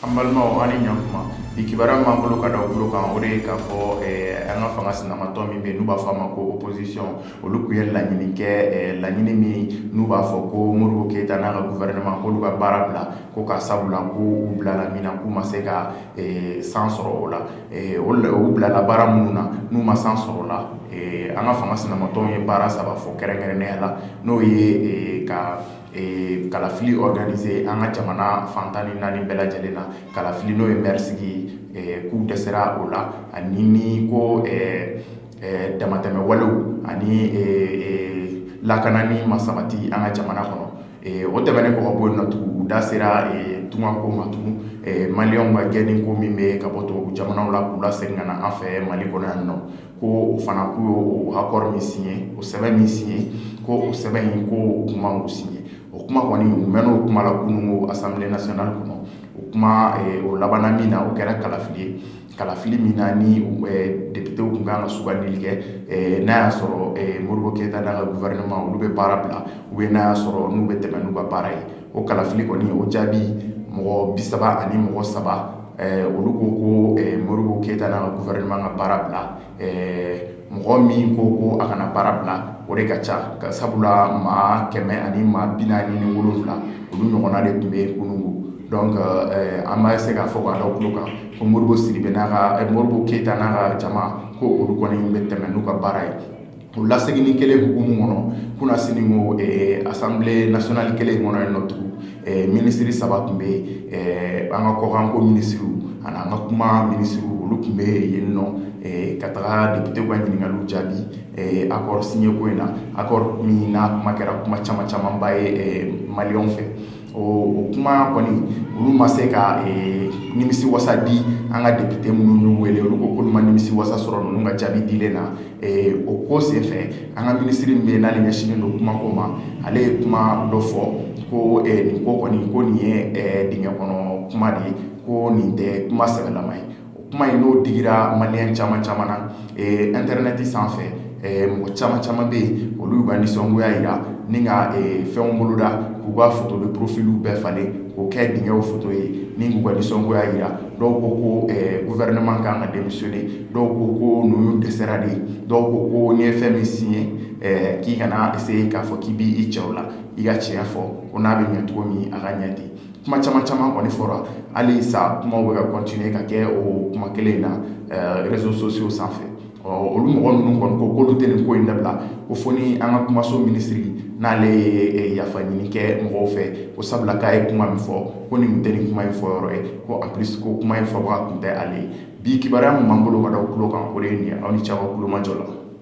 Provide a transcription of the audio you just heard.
An balimaw ani ɲankuma bi kibaruya m'an bolo ka da o kulo kan o de ye k'a fɔ an ka fanga sinamatɔ min bɛ yen n'u b'a fɔ a ma ko opposition olu tun ye laɲini kɛ laɲini min n'u b'a fɔ ko Modibo Keyita n'a ka gouvernement k'olu ka baara bila ko ka sabula ko u bilala min na k'u ma se ka san sɔrɔ o la u bilala baara minnu na n'u ma san sɔrɔ o la an ka fanga sinamatɔw ye baara saba fɔ kɛrɛnkɛrɛnnenya la n'o ye ka kalafili organiser an ka jamana fantan ni naani bɛɛ lajɛlen na kalafili n'o ye maire sigi k'u dɛsɛra o la ani ni ko damatɛmɛ walew ani lakanani ma sabati an ka jamana kɔnɔ o tɛmɛnen kɔ ka bɔ yen nɔ tugun u da sera tunganko ma tugun maliyɛnw ka gɛnni ko min bɛ ka bɔ tubabu jamanaw la k'u lasegin ka na an fɛ Mali kɔnɔ yan nɔ ko o fana k'u y'o accord min signé o sɛbɛn min signé ko o sɛbɛn in ko o kuma m'u signé o kuma kɔni u mɛn'o kuma la kununko Assemblée nationale kɔnɔ o kuma o labanna min na o kɛra kalafili min na ni députéw tun kan ka sugandili kɛ n'a y'a sɔrɔ Modibo Keyita n'a ka gouvernement olu bɛ baara bila ou bien n'a y'a sɔrɔ n'u bɛ tɛmɛ n'u ka baara ye o kalafili kɔni o jaabi mɔgɔ 30 ani mɔgɔ 3 olu ko ko Modibo Keyita n'a ka gouvernement ka baara bila mɔgɔ min ko a kana baara bila o de ka ca ka sabula maa 100 ani maa 47 olu ɲɔgɔnna de tun bɛ kununko donc an b'a se k'a fɔ k'a da o kulo kan ko Modibo Keyita n'a ka jama ko olu kɔni bɛ tɛmɛ n'u ka baara ye o laseginni kelen hukumu kɔnɔ kunna sini ko Assemblée nationale kelen kɔnɔ yen nɔ tugun ministre 3 tun bɛ yen an ka kɔkanko ministre ani an ka kuma ministre olu tun bɛ yen nɔ ka taga député ka ɲininkaliw jaabi accord signé ko in na accord min n'a kuma kɛra kuma camanba ye maliyɛnw fɛ o kuma kɔni olu ma se ka nimisi wasa di an ka député minnu y'u wele olu ko k'olu ma nimisi wasa sɔrɔ ninnu ka jaabi dilen na o ko senfɛ an ka ministre min bɛ yen n'ale ɲɛsinnen don kumako ma ale ye kuma dɔ fɔ ko nin ko kɔni ko nin ye dingɛ kɔnɔ kuma de ye ko nin tɛ kuma sɛbɛlama ye o kuma in n'o digira maliyɛn caman na internet sanfɛ mɔgɔ caman bɛ yen olu y'u ka nisɔngoya jira ni ka fɛnw boloda k'u ka photo de profiliw bɛɛ falen k'o kɛ dingɛw photo ye ni k'u ka nisɔngoya jira dɔw ko gouvernement kan ka démissionner dɔw ko ninnu dɛsɛra de dɔw ko n'i ye fɛn min signé k'i kana essayer k'a fɔ k'i b'i cɛw la i ka tiɲɛ fɔ ko n'a bɛ ɲɛ cogo min a ka ɲɛ ten kuma caman kɔni fɔra hali sa kumaw bɛ ka continuer ka kɛ o kuma kelen in na réseaux sociaux sanfɛ olu mɔgɔ ninnu kɔni ko k'olu tɛ nin ko in dabila ko fo ni an ka kumaso minisiri n'ale ye yafa ɲini kɛ mɔgɔw fɛ ko sabula k'a ye kuma min fɔ ko nin tɛ nin kuma in fɔ yɔrɔ ye ko en plus ko kuma in fɔbaga tun tɛ ale ye bi kibaruya min b'an bolo ka da o kulo kan o de ye nin ye aw ni ce aw ka kulomajɔ la